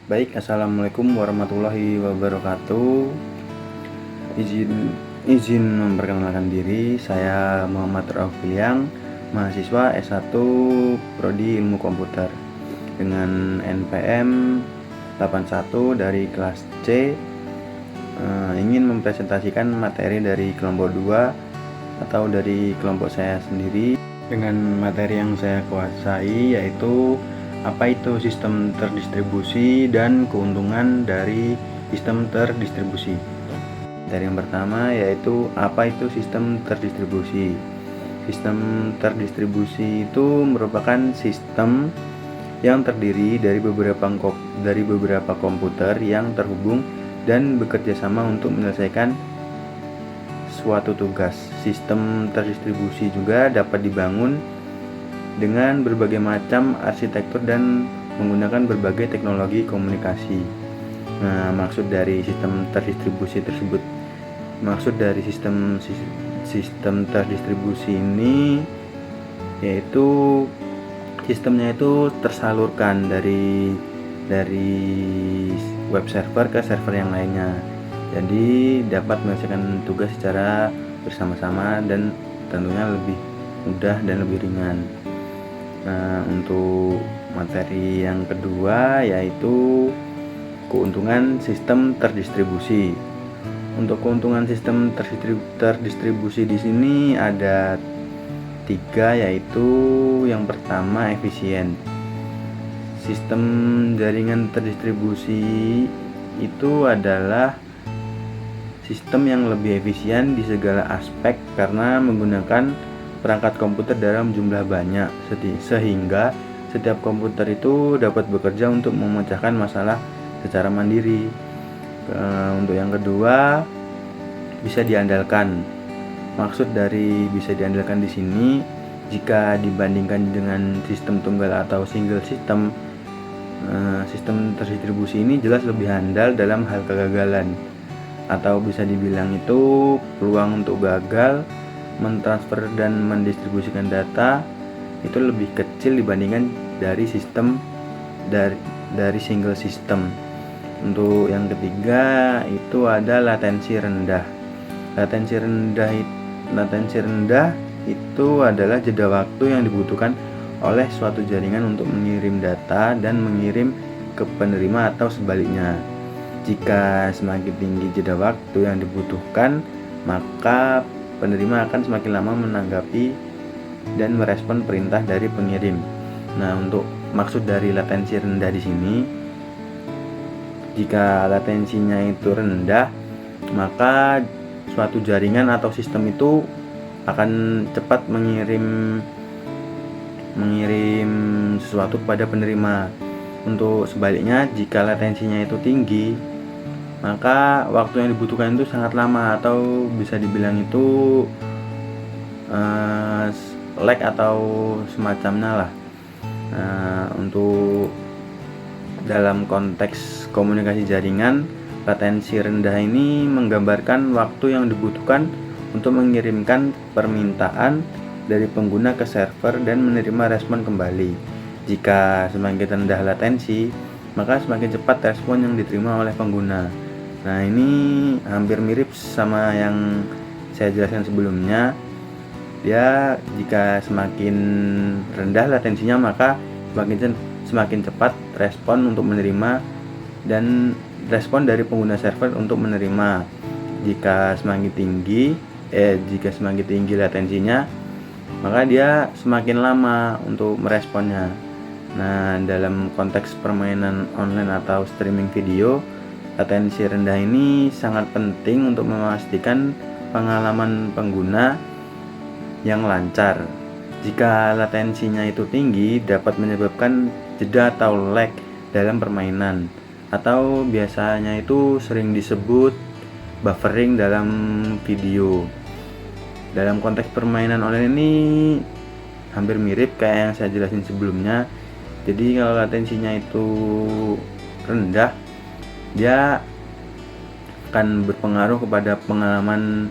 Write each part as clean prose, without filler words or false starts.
Baik, assalamualaikum warahmatullahi wabarakatuh. Izin memperkenalkan diri, saya Muhammad Rauf Biliang, mahasiswa S1 Prodi Ilmu Komputer dengan NPM 81 dari kelas C. Ingin mempresentasikan materi dari kelompok 2 atau dari kelompok saya sendiri dengan materi yang saya kuasai, yaitu apa itu sistem terdistribusi dan keuntungan dari sistem terdistribusi. Dari yang pertama yaitu apa itu sistem terdistribusi. Sistem terdistribusi itu merupakan sistem yang terdiri dari beberapa komputer yang terhubung dan bekerja sama untuk menyelesaikan suatu tugas. Sistem terdistribusi juga dapat dibangun dengan berbagai macam arsitektur dan menggunakan berbagai teknologi komunikasi. Nah, maksud dari sistem terdistribusi terdistribusi ini yaitu sistemnya itu tersalurkan dari web server ke server yang lainnya. Jadi dapat menyelesaikan tugas secara bersama-sama dan tentunya lebih mudah dan lebih ringan. Nah, untuk materi yang kedua yaitu keuntungan sistem terdistribusi. Untuk keuntungan sistem terdistribusi di sini ada 3, yaitu yang pertama efisien. Sistem jaringan terdistribusi itu adalah sistem yang lebih efisien di segala aspek karena menggunakan perangkat komputer dalam jumlah banyak, sehingga setiap komputer itu dapat bekerja untuk memecahkan masalah secara mandiri. Untuk yang kedua, bisa diandalkan. Maksud dari bisa diandalkan di sini, jika dibandingkan dengan sistem tunggal atau single system, sistem terdistribusi ini jelas lebih handal dalam hal kegagalan, atau bisa dibilang itu peluang untuk gagal mentransfer dan mendistribusikan data itu lebih kecil dibandingkan dari single system. Untuk yang ketiga itu ada latensi rendah. Latensi rendah itu adalah jeda waktu yang dibutuhkan oleh suatu jaringan untuk mengirim data dan mengirim ke penerima atau sebaliknya. Jika semakin tinggi jeda waktu yang dibutuhkan, maka penerima akan semakin lama menanggapi dan merespon perintah dari pengirim. Nah, untuk maksud dari latensi rendah di sini, jika latensinya itu rendah, maka suatu jaringan atau sistem itu akan cepat mengirim sesuatu kepada penerima. Untuk sebaliknya, jika latensinya itu tinggi, maka waktu yang dibutuhkan itu sangat lama, atau bisa dibilang itu lag atau semacamnya lah. Untuk dalam konteks komunikasi jaringan, latensi rendah ini menggambarkan waktu yang dibutuhkan untuk mengirimkan permintaan dari pengguna ke server dan menerima respon kembali. Jika semakin rendah latensi, maka semakin cepat respon yang diterima oleh pengguna. Nah, ini hampir mirip sama yang saya jelaskan sebelumnya. Jika semakin rendah latensinya, maka semakin cepat respon untuk menerima dan respon dari pengguna server untuk menerima. Jika semakin tinggi latensinya, maka dia semakin lama untuk meresponnya. Nah, dalam konteks permainan online atau streaming video, latensi rendah ini sangat penting untuk memastikan pengalaman pengguna yang lancar. Jika latensinya itu tinggi, dapat menyebabkan jeda atau lag dalam permainan, atau biasanya itu sering disebut buffering dalam video. Dalam konteks permainan online ini hampir mirip kayak yang saya jelasin sebelumnya. Jadi kalau latensinya itu rendah, dia akan berpengaruh kepada pengalaman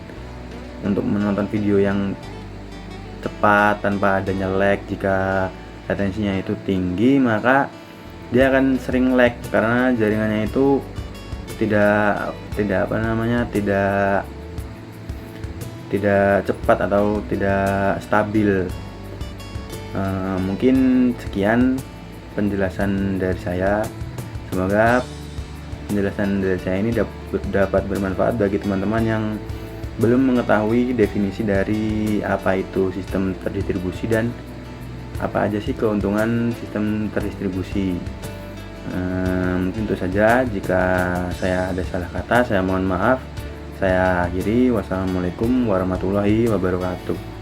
untuk menonton video yang cepat tanpa adanya lag. Jika latensinya itu tinggi, maka dia akan sering lag karena jaringannya itu tidak tidak apa namanya tidak cepat atau tidak stabil. Mungkin sekian penjelasan dari saya. Semoga penjelasan dari saya ini dapat bermanfaat bagi teman-teman yang belum mengetahui definisi dari apa itu sistem terdistribusi dan apa aja sih keuntungan sistem terdistribusi. Mungkin itu saja. Jika saya ada salah kata, saya mohon maaf. Saya akhiri. Wassalamualaikum warahmatullahi wabarakatuh.